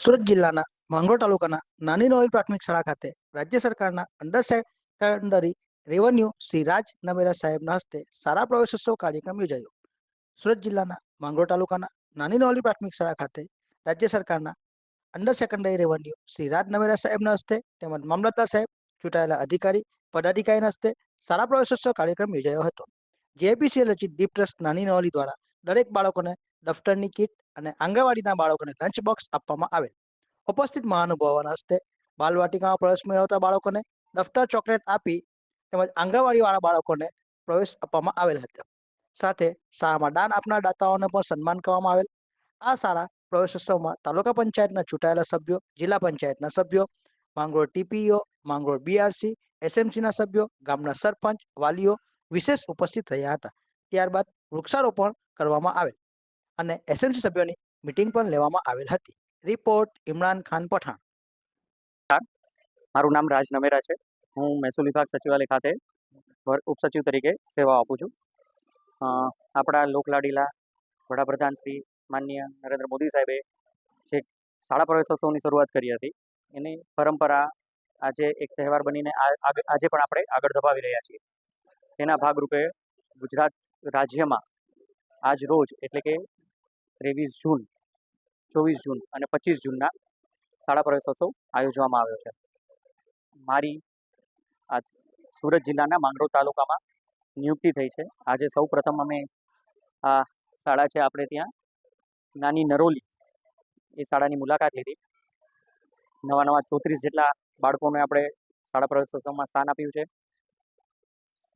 સુરત જિલ્લાના માંગરોળ તાલુકાના નાની નોવેલ પ્રાથમિક શાળા ખાતે રાજ્ય સરકારના અંડર સેકન્ડરી રેવન્યુ શ્રી રાજ નમેરા સાહેબના હસ્તે શાળા પ્રવેશોત્સવ કાર્યક્રમ યોજાયો. સુરત જિલ્લાના માંગરોળ તાલુકાના નાની નોવેલ પ્રાથમિક શાળા ખાતે રાજ્ય સરકારના અંડર સેકન્ડરી રેવન્યુ શ્રી રાજ નમેરા સાહેબના હસ્તે તેમજ મામલતદાર સાહેબ, ચૂંટાયેલા અધિકારી પદાધિકારીના હસ્તે શાળા પ્રવેશોત્સવ કાર્યક્રમ યોજાયો હતો. જેપીસી રચિત દીપ ટ્રસ્ટ નાની નોવેલી દ્વારા દરેક બાળકોને દફતરની કીટ અને આંગણવાડીના બાળકોને લંચ બોક્સ આપવામાં આવેલ. ઉપસ્થિત મહાનુભાવોના હસ્તે બાલવાટિકામાં પ્રવેશ મેળવતા બાળકોને દફતર, ચોકલેટ આપી તેમજ આંગણવાડીવાળા બાળકોને પ્રવેશ આપવામાં આવેલ હતો. સાથે શાળામાં દાન આપનાર દાતાઓને પણ સન્માન કરવામાં આવેલ. આ શાળા પ્રવેશોત્સવમાં તાલુકા પંચાયતના ચૂંટાયેલા સભ્યો, જિલ્લા પંચાયતના સભ્યો, માંગરોળ ટીપીઓ, માંગરોળ બીઆરસી, એસએમસીના સભ્યો, ગામના સરપંચ, વાલીઓ વિશેષ ઉપસ્થિત રહ્યા હતા. ત્યારબાદ વૃક્ષારોપણ કરવામાં આવેલ અને એસએમસી સભ્યોની મીટિંગ પણ લેવામાં આવેલ હતી. રિપોર્ટ ઇમરાન ખાન પઠાણ. મારું નામ રાજ નમેરા છે. હું મહેસૂલ વિભાગ સચિવાલય ખાતે ઉપસચિવ તરીકે સેવા આપું છું. આપણા લોકલાડીલા વડાપ્રધાન શ્રી માનનીય નરેન્દ્ર મોદી સાહેબે જે શાળા પ્રવેશોત્સવની શરૂઆત કરી હતી એની પરંપરા આજે એક તહેવાર બનીને આજે પણ આપણે આગળ ધપાવી રહ્યા છીએ. તેના ભાગરૂપે ગુજરાત રાજ્યમાં આજ રોજ એટલે કે 23 જૂન, 24 જૂન અને 25 જૂનના શાળા પ્રવેશોત્સવ આયોજવામાં આવ્યો છે. મારી આ સુરત જિલ્લાના માંગરોળ તાલુકામાં નિયુક્તિ થઈ છે. આજે સૌ પ્રથમ અમે આ શાળા છે આપણે ત્યાં નાની નરોલી એ શાળાની મુલાકાત લીધી. નવા 34 જેટલા બાળકોને આપણે શાળા પ્રવેશોત્સવમાં સ્થાન આપ્યું છે.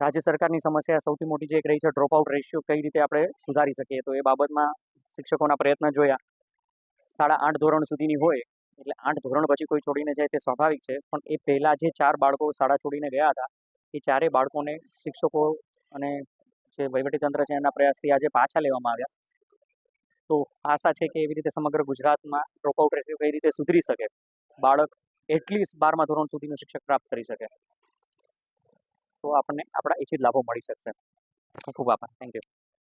રાજ્ય સરકારની સમસ્યા સૌથી મોટી જે એક રહી છે ડ્રોપ આઉટ રેશિયો કઈ રીતે આપણે સુધારી શકીએ, તો એ બાબતમાં શિક્ષકોના પ્રયત્ન જોયા. શાળા 8 ધોરણ સુધીની હોય એટલે 8 ધોરણ પછી કોઈ છોડીને જાય તે સ્વાભાવિક છે, પણ એ પહેલાં જે 4 બાળકો શાળા છોડીને ગયા હતા એ ચારેય બાળકોને શિક્ષકો અને જે વહીવટીતંત્ર છે એના પ્રયાસથી આજે પાછા લેવામાં આવ્યા. તો આશા છે કે એવી રીતે સમગ્ર ગુજરાતમાં ડ્રોપ આઉટ રેશિયો કઈ રીતે સુધરી શકે, બાળક એટલીસ્ટ 12મા ધોરણ સુધીનું શિક્ષક પ્રાપ્ત કરી શકે, તો આપણને આપણા ઇચ્છિત લાભો મળી શકશે. ખૂબ ખૂબ આભાર. Thank you.